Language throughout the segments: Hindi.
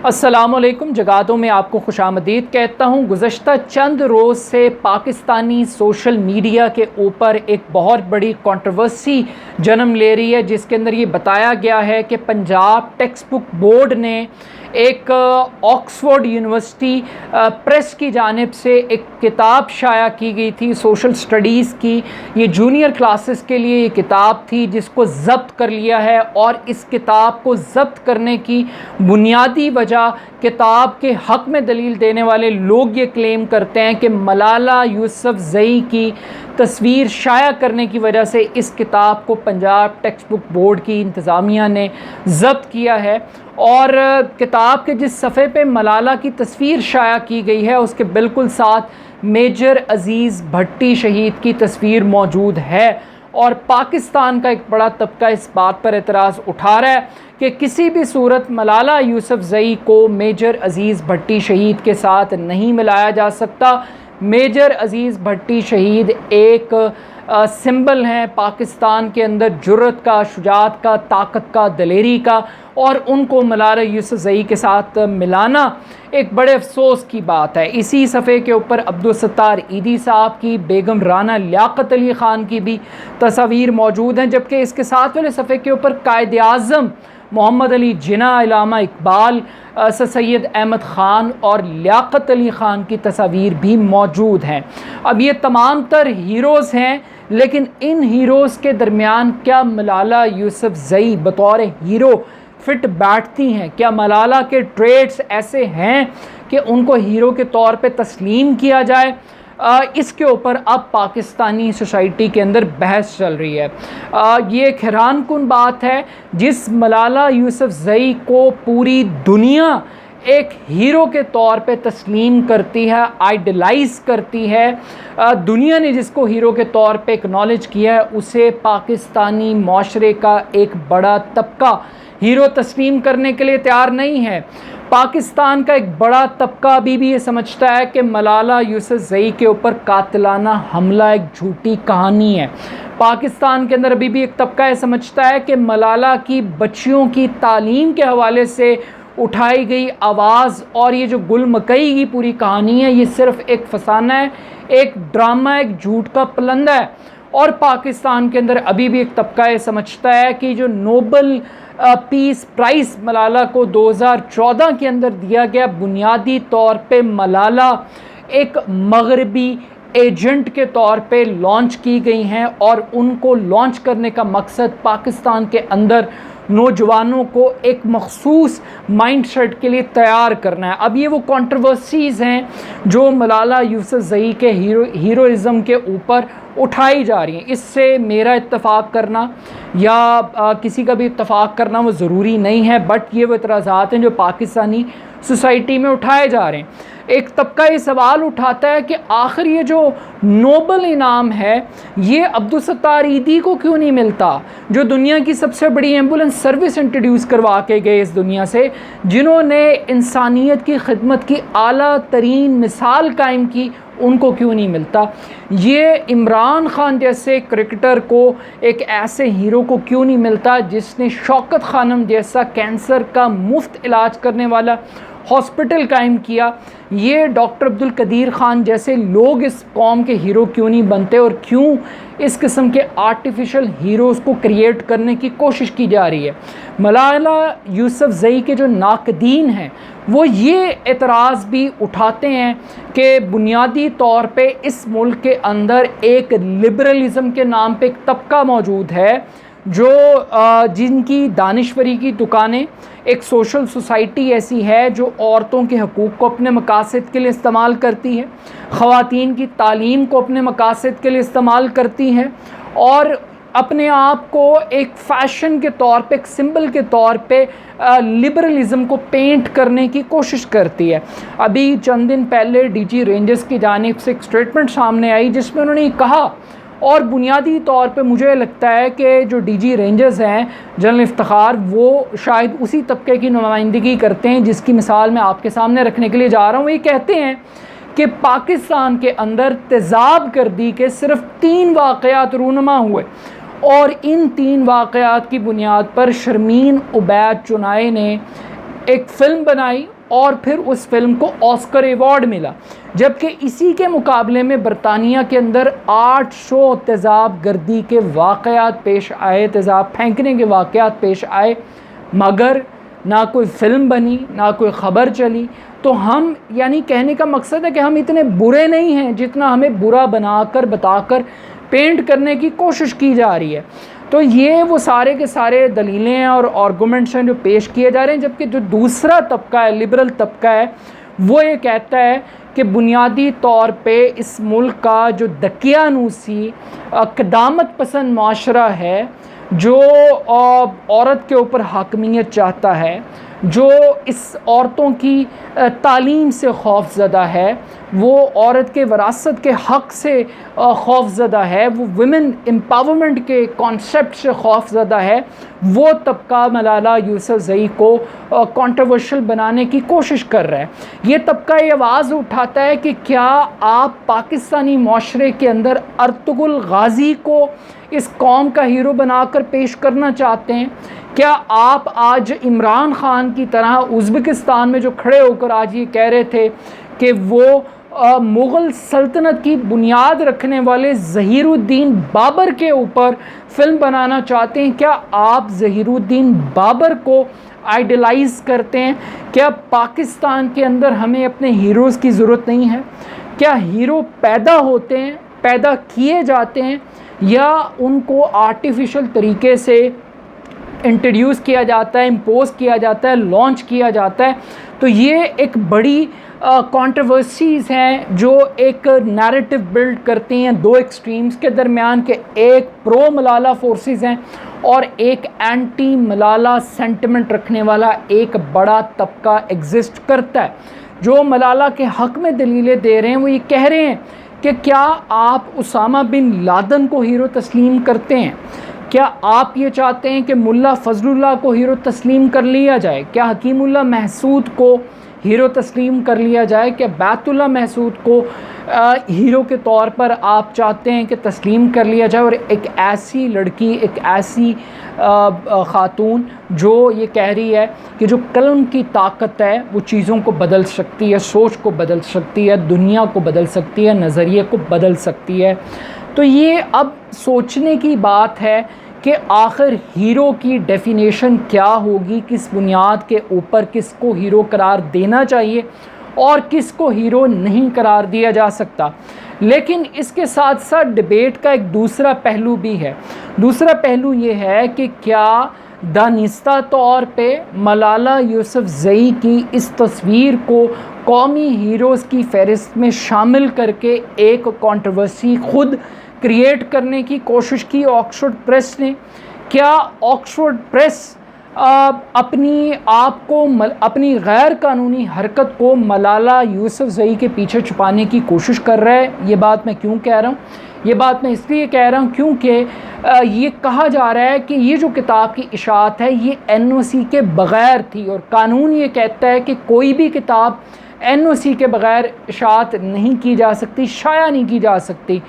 अस्सलामुअलैकुम। जगातों में आपको खुशामदीद कहता हूँ। गुज़श्ता चंद रोज़ से पाकिस्तानी सोशल मीडिया के ऊपर एक बहुत बड़ी कंट्रोवर्सी जन्म ले रही है, जिसके अंदर ये बताया गया है कि पंजाब टेक्स्ट बुक बोर्ड ने एक ऑक्सफोर्ड यूनिवर्सिटी प्रेस की जानिब से एक किताब शाया की गई थी सोशल स्टडीज़ की। ये जूनियर क्लासेस के लिए ये किताब थी, जिसको ज़ब्त कर लिया है। और इस किताब को ज़ब्त करने की बुनियादी वजह किताब के हक़ में दलील देने वाले लोग ये क्लेम करते हैं कि मलाला यूसुफ़ज़ई की तस्वीर शाया करने की वजह से इस किताब को पंजाब टेक्स्ट बुक बोर्ड की इंतज़ामिया ने ज़ब्त किया है। और किताब के जिस सफ़े पे मलाला की तस्वीर शाया की गई है, उसके बिल्कुल साथ मेजर अज़ीज़ भट्टी शहीद की तस्वीर मौजूद है। और पाकिस्तान का एक बड़ा तबका इस बात पर एतराज़ उठा रहा है कि किसी भी सूरत मलाला यूसुफ़ज़ई को मेजर अज़ीज़ भट्टी शहीद के साथ नहीं मिलाया जा सकता। मेजर अज़ीज़ भट्टी शहीद एक सिंबल हैं पाकिस्तान के अंदर जुर्रत का, शुजाअत का, ताकत का, दलेरी का। और उनको मलाला यूसुफ़ज़ई के साथ मिलाना एक बड़े अफसोस की बात है। इसी सफ़े के ऊपर अब्दुल सत्तार ईदी साहब की, बेगम राना लियाकत अली ख़ान की भी तस्वीर मौजूद हैं, जबकि इसके साथ वाले सफ़े के ऊपर कायद आज़म मोहम्मद अली जिन्ना, इलामा इकबाल, सैयद अहमद ख़ान और लियाकत अली ख़ान की तस्वीर भी मौजूद हैं। अब ये तमाम तर हीरोज़ हैं, लेकिन इन हीरोज़ के दरमियान क्या मलाला यूसुफ़ज़ई बतौर हीरो फिट बैठती हैं? क्या मलाला के ट्रेड्स ऐसे हैं कि उनको हीरो के तौर पे तस्लीम किया जाए? इसके ऊपर अब पाकिस्तानी सोसाइटी के अंदर बहस चल रही है। ये एक हैरानकुन बात है, जिस मलाला यूसुफ़ज़ई को पूरी दुनिया एक हीरो के तौर पे तस्लीम करती है, आइडलाइज़ करती है, दुनिया ने जिसको हीरो के तौर पे एक्नॉलेज किया है, उसे पाकिस्तानी माशरे का एक बड़ा तबका हीरो तस्लीम करने के लिए तैयार नहीं है। पाकिस्तान का एक बड़ा तबका अभी भी ये समझता है कि मलाला यूसुफ़ज़ई के ऊपर कातिलाना हमला एक झूठी कहानी है। पाकिस्तान के अंदर अभी भी एक तबका ये समझता है कि मलाला की बच्चियों की तालीम के हवाले से उठाई गई आवाज़ और ये जो गुल मकई की पूरी कहानी है, ये सिर्फ़ एक फसाना है, एक ड्रामा, एक झूठ का पलंदा है। और पाकिस्तान के अंदर अभी भी एक तबका ये समझता है कि जो नोबल पीस प्राइज़ मलाला को 2014 के अंदर दिया गया, बुनियादी तौर पे मलाला एक मगरबी एजेंट के तौर पे लॉन्च की गई हैं। और उनको लॉन्च करने का मकसद पाकिस्तान के अंदर नौजवानों को एक मखसूस माइंडसेट के लिए तैयार करना है। अब ये वो कंट्रोवर्सीज़ हैं जो मलाला यूसुफ़ज़ई के हीरोइज़म के ऊपर उठाई जा रही हैं। इससे मेरा इत्तफ़ाक़ करना या किसी का भी इत्तफ़ाक़ करना वो ज़रूरी नहीं है, बट ये वो एतराज़ात हैं जो पाकिस्तानी सोसाइटी में उठाए जा रहे हैं। एक तबका ये सवाल उठाता है कि आखिर ये जो नोबल इनाम है, ये अब्दुल सत्तार ईदी को क्यों नहीं मिलता, जो दुनिया की सबसे बड़ी एम्बुलेंस सर्विस इंट्रोड्यूस करवा के गए इस दुनिया से, जिन्होंने इंसानियत की खिदमत की आला तरीन मिसाल कायम की, उनको क्यों नहीं मिलता? ये इमरान खान जैसे क्रिकेटर को, एक ऐसे हीरो को क्यों नहीं मिलता जिसने शौकत खानम जैसा कैंसर का मुफ्त इलाज करने वाला हॉस्पिटल कायम किया? ये डॉक्टर अब्दुल कदीर ख़ान जैसे लोग इस कौम के हीरो क्यों नहीं बनते? और क्यों इस किस्म के आर्टिफिशियल हीरोज़ को क्रिएट करने की कोशिश की जा रही है? मलाला यूसुफ़ज़ई के जो नाक़दीन हैं वो ये एतराज़ भी उठाते हैं कि बुनियादी तौर पे इस मुल्क के अंदर एक लिबरलिज़म के नाम पे एक तबका मौजूद है, जो जिनकी दानिश्वरी की दुकानें, एक सोशल सोसाइटी ऐसी है जो औरतों के हकूक़ को अपने मकासद के लिए इस्तेमाल करती है, ख़वातीन की तालीम को अपने मकासद के लिए इस्तेमाल करती हैं, और अपने आप को एक फ़ैशन के तौर पे, एक सिंबल के तौर पे लिबरलिज़म को पेंट करने की कोशिश करती है। अभी चंद दिन पहले डीजी रेंजर्स की जानिब से एक स्टेटमेंट सामने आई, जिसमें उन्होंने कहा, और बुनियादी तौर पे मुझे लगता है कि जो डीजी रेंजर्स हैं, जनरल इफ्तिखार, वो शायद उसी तबके की नुमाइंदगी करते हैं जिसकी मिसाल मैं आपके सामने रखने के लिए जा रहा हूँ। ये कहते हैं कि पाकिस्तान के अंदर तेज़ाब गर्दी के सिर्फ़ 3 वाक़यात रूनुमा हुए, और इन 3 वाक़यात की बुनियाद पर शर्मीन उबैद चुनाई ने एक फ़िल्म बनाई और फिर उस फिल्म को ऑस्कर अवार्ड मिला। जबकि इसी के मुकाबले में बरतानिया के अंदर 800 तेज़ाब गर्दी के वाक़यात पेश आए, तेज़ाब फेंकने के वाक़यात पेश आए, मगर ना कोई फ़िल्म बनी, ना कोई ख़बर चली। तो हम, यानी कहने का मकसद है कि हम इतने बुरे नहीं हैं जितना हमें बुरा बनाकर, बताकर पेंट करने की कोशिश की जा रही है। तो ये वो सारे के सारे दलीलें हैं और आर्गूमेंट्स हैं जो पेश किए जा रहे हैं। जबकि जो दूसरा तबका है, लिबरल तबका है, वो ये कहता है कि बुनियादी तौर पे इस मुल्क का जो दकियानूसी क़दामत पसंद माशरा है, जो औरत के ऊपर हाकमियत चाहता है, जो इस औरतों की तालीम से खौफज़दा है, वो औरत के वरासत के हक़ से खौफज़दा है, वो वुमेन एम्पावरमेंट के कॉन्सेप्ट से खौफज़दा है, वो तबका मलाला यूसुफ़ज़ई को कंट्रोवर्शियल बनाने की कोशिश कर रहा है। ये तबका ये आवाज़ उठाता है कि क्या आप पाकिस्तानी माशरे के अंदर अर्तुगरुल गाज़ी को इस कौम का हीरो बनाकर पेश करना चाहते हैं? क्या आप आज इमरान ख़ान की तरह उज़्बेकिस्तान में जो खड़े होकर आज ये कह रहे थे कि वो मुग़ल सल्तनत की बुनियाद रखने वाले ज़हीरुद्दीन बाबर के ऊपर फ़िल्म बनाना चाहते हैं? क्या आप ज़हीरुद्दीन बाबर को आइडलाइज़ करते हैं? क्या पाकिस्तान के अंदर हमें अपने हीरोज़ की ज़रूरत नहीं है? क्या हीरो पैदा होते हैं, पैदा किए जाते हैं, या उनको आर्टिफिशियल तरीके से इंट्रोड्यूस किया जाता है, इम्पोज किया जाता है, लॉन्च किया जाता है? तो ये एक बड़ी कंट्रोवर्सीज़ हैं जो एक नैरेटिव बिल्ड करती हैं दो एक्सट्रीम्स के दरमियान, के एक प्रो मलाला फोर्सेस हैं और एक एंटी मलाला सेंटिमेंट रखने वाला एक बड़ा तबका एग्जिस्ट करता है, जो मलाला के हक़ में दलीलें दे रहे हैं। वो ये कह रहे हैं कि क्या आप उसामा बिन लादन को हीरो तस्लीम करते हैं? क्या आप ये चाहते हैं कि मुल्ला फजलुल्लाह को हीरो तस्लीम कर लिया जाए? क्या हकीमुल्लाह महसूद को हीरो तस्लीम कर लिया जाए? क्या बैतुल्लाह महसूद को हीरो के तौर पर आप चाहते हैं कि तस्लीम कर लिया जाए? और एक ऐसी लड़की, एक ऐसी ख़ातून जो ये कह रही है कि जो कलम की ताकत है वो चीज़ों को बदल सकती है, सोच को बदल सकती है, दुनिया को बदल सकती है, नज़रिए को बदल सकती है। तो ये अब सोचने की बात है कि आखिर हीरो की डेफिनेशन क्या होगी, किस बुनियाद के ऊपर किसको हीरो करार देना चाहिए और किसको हीरो नहीं करार दिया जा सकता। लेकिन इसके साथ साथ डिबेट का एक दूसरा पहलू भी है। दूसरा पहलू ये है कि क्या दानिस्ता तौर पे मलाला यूसुफ़ज़ई की इस तस्वीर को कौमी हीरोज़ की फ़हरिस्त में शामिल करके एक कंट्रोवर्सी ख़ुद क्रिएट करने की कोशिश की ऑक्सफोर्ड प्रेस ने? क्या ऑक्सफोर्ड प्रेस अपनी आप को अपनी गैर कानूनी हरकत को मलाला यूसुफ़ज़ई के पीछे छुपाने की कोशिश कर रहा है? ये बात मैं क्यों कह रहा हूँ? ये बात मैं इसलिए कह रहा हूँ क्योंकि ये कहा जा रहा है कि ये जो किताब की इशाअत है ये NOC के बग़ैर थी, और कानून ये कहता है कि कोई भी किताब NOC के बग़ैर इशाअत नहीं की जा सकती, शाया नहीं की जा सकती।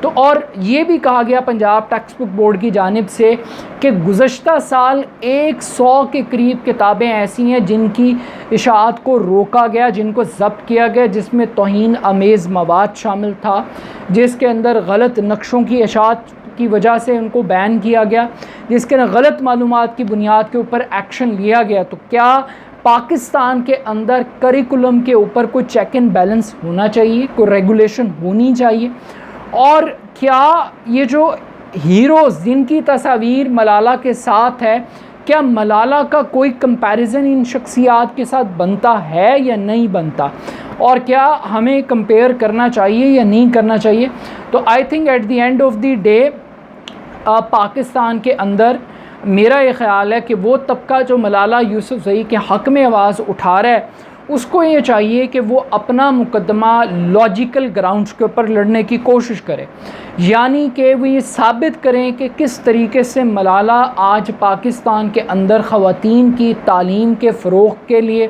तो और ये भी कहा गया पंजाब टेक्स्ट बुक बोर्ड की जानिब से कि गुज़श्ता साल 100 के करीब किताबें ऐसी हैं जिनकी इशाअत को रोका गया, जिनको ज़ब्त किया गया, जिसमें तौहीन अमेज़ मवाद शामिल था, जिसके अंदर गलत नक्शों की इशाअत की वजह से उनको बैन किया गया, जिसके अंदर गलत मालूमात की बुनियाद के ऊपर एक्शन लिया गया। तो क्या पाकिस्तान के अंदर करिकुलम के ऊपर कोई चेक एंड बैलेंस होना चाहिए, कोई रेगुलेशन होनी चाहिए? और क्या ये जो हीरोज़ जिनकी तस्वीर मलाला के साथ है, क्या मलाला का कोई कंपैरिजन इन शख्सियात के साथ बनता है या नहीं बनता? और क्या हमें कंपेयर करना चाहिए या नहीं करना चाहिए? तो I think at the end of the day Pakistan के अंदर मेरा ये ख़्याल है कि वो तबका जो मलाला यूसुफ़ज़ई के हक़ में आवाज़ उठा रहा है, उसको ये चाहिए कि वो अपना मुकदमा लॉजिकल ग्राउंड्स के ऊपर लड़ने की कोशिश करे, यानी कि वो ये साबित करें कि किस तरीके से मलाला आज पाकिस्तान के अंदर ख़वातीन की तालीम के फ़रोग़ के लिए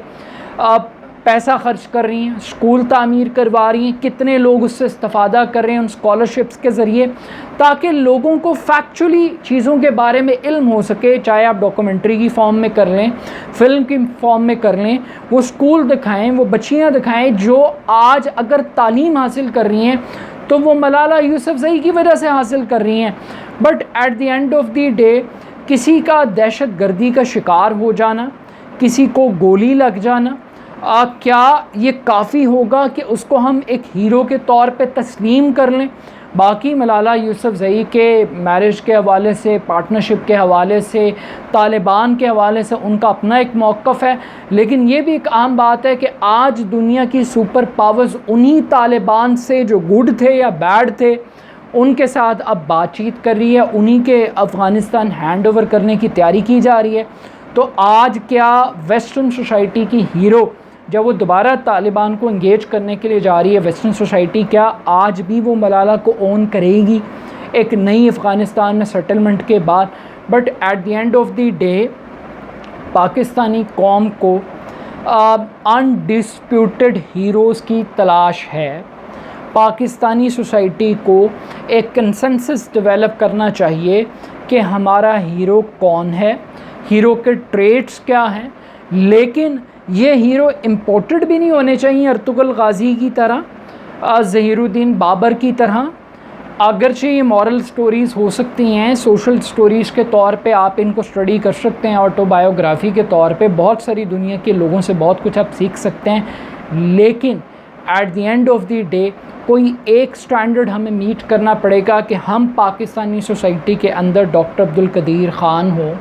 पैसा खर्च कर रही हैं, स्कूल तामीर करवा रही हैं, कितने लोग उससे इस्तिफ़ादा कर रहे हैं उन स्कॉलरशिप्स के ज़रिए, ताकि लोगों को फैक्चुअली चीज़ों के बारे में इल्म हो सके। चाहे आप डॉक्यूमेंट्री की फॉर्म में कर लें, फ़िल्म की फॉर्म में कर लें, वो स्कूल दिखाएं, वो बच्चियाँ दिखाएं जो आज अगर तालीम हासिल कर रही हैं तो वो मलाला यूसुफ़ज़ई की वजह से हासिल कर रही हैं। But at the end of the day किसी का दहशत गर्दी का शिकार हो जाना, किसी को गोली लग जाना, क्या ये काफ़ी होगा कि उसको हम एक हीरो के तौर पे तस्लीम कर लें? बाकी मलाला यूसुफ़ज़ई के मैरिज के हवाले से, पार्टनरशिप के हवाले से, तालिबान के हवाले से उनका अपना एक मौक़िफ़ है, लेकिन ये भी एक आम बात है कि आज दुनिया की सुपर पावर्स उन्हीं तालिबान से जो गुड थे या बैड थे उनके साथ अब बातचीत कर रही है, उन्हीं के अफ़गानिस्तान हैंड ओवर करने की तैयारी की जा रही है। तो आज क्या वेस्टर्न सोसाइटी की हीरो जब वो दोबारा तालिबान को इंगेज करने के लिए जा रही है, वेस्टर्न सोसाइटी क्या आज भी वो मलाला को ओन करेगी एक नई अफ़गानिस्तान में सेटलमेंट के बाद? But at the end of the day Pakistani कौम को अनडिस्प्यूटेड हीरोज़ की तलाश है। पाकिस्तानी सोसाइटी को एक कंसेंसस डेवलप करना चाहिए कि हमारा हीरो कौन है, हीरो के ट्रेट्स क्या हैं, लेकिन ये हीरो इम्पोर्टेड भी नहीं होने चाहिए अर्तुगरुल गाज़ी की तरह, ज़हीरुद्दीन बाबर की तरह। अगरचे ये मॉरल स्टोरीज़ हो सकती हैं, सोशल स्टोरीज़ के तौर पे आप इनको स्टडी कर सकते हैं, ऑटोबायोग्राफ़ी के तौर पे बहुत सारी दुनिया के लोगों से बहुत कुछ आप सीख सकते हैं, लेकिन at the end of the day कोई एक स्टैंडर्ड हमें मीट करना पड़ेगा कि हम पाकिस्तानी सोसाइटी के अंदर डॉक्टर अब्दुल कदीर ख़ान हो,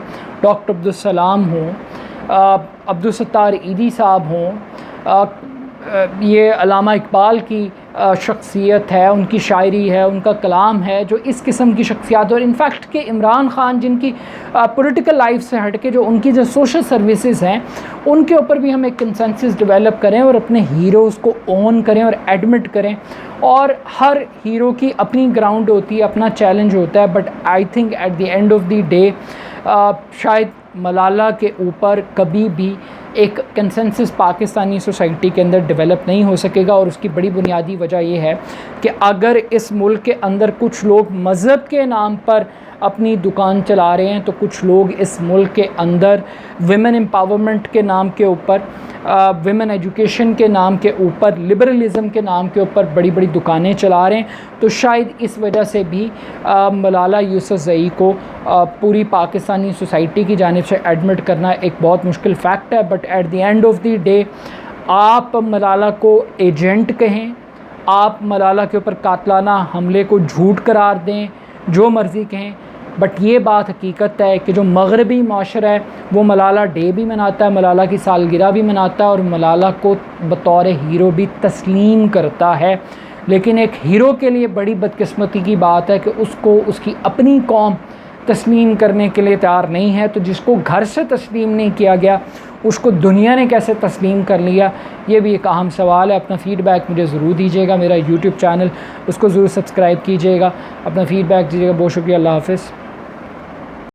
डॉक्टर अब्दुल सलाम हो, अब्दुल सत्तार ईदी साहब हों, ये अल्लामा इकबाल की शख्सियत है, उनकी शायरी है, उनका कलाम है, जो इस किस्म की शख्सियात, और इनफैक्ट के इमरान ख़ान जिनकी पॉलिटिकल लाइफ से हट के जो उनकी जो सोशल सर्विसेज हैं उनके ऊपर भी हम एक कंसेंसस डेवलप करें और अपने हीरोज़ को ओन करें और एडमिट करें। और हर हीरो की अपनी ग्राउंड होती है, अपना चैलेंज होता है, but I think at the end of the day शायद मलाला के ऊपर कभी भी एक कंसेंसस पाकिस्तानी सोसाइटी के अंदर डेवलप नहीं हो सकेगा। और उसकी बड़ी बुनियादी वजह यह है कि अगर इस मुल्क के अंदर कुछ लोग मज़हब के नाम पर अपनी दुकान चला रहे हैं, तो कुछ लोग इस मुल्क के अंदर विमेन एम्पावरमेंट के नाम के ऊपर, विमेन एजुकेशन के नाम के ऊपर, लिबरलिज़म के नाम के ऊपर बड़ी बड़ी दुकानें चला रहे हैं। तो शायद इस वजह से भी मलाला यूसुफ़ज़ई को पूरी पाकिस्तानी सोसाइटी की जानिब से एडमिट करना एक बहुत मुश्किल फैक्ट है। But at the end of the day आप मलाला को एजेंट कहें, आप मलाला के ऊपर कातलाना हमले को झूठ करार दें, जो मर्ज़ी कहें, बट ये बात हकीकत है कि जो मगरबी माशरा है वो मलाला डे भी मनाता है, मलाला की सालगिरह भी मनाता है और मलाला को बतौर हीरो भी तस्लीम करता है। लेकिन एक हीरो के लिए बड़ी बदकिस्मती की बात है कि उसको उसकी अपनी कौम तस्लीम करने के लिए तैयार नहीं है। तो जिसको घर से तस्लीम नहीं किया गया उसको दुनिया ने कैसे तस्लीम कर लिया, ये भी एक अहम सवाल है। अपना फ़ीडबैक मुझे ज़रूर दीजिएगा, मेरा यूट्यूब चैनल उसको ज़रूर सब्सक्राइब कीजिएगा, अपना फ़ीडबैक दीजिएगा। बहुत शुक्रिया, अल्लाह हाफ़िज़।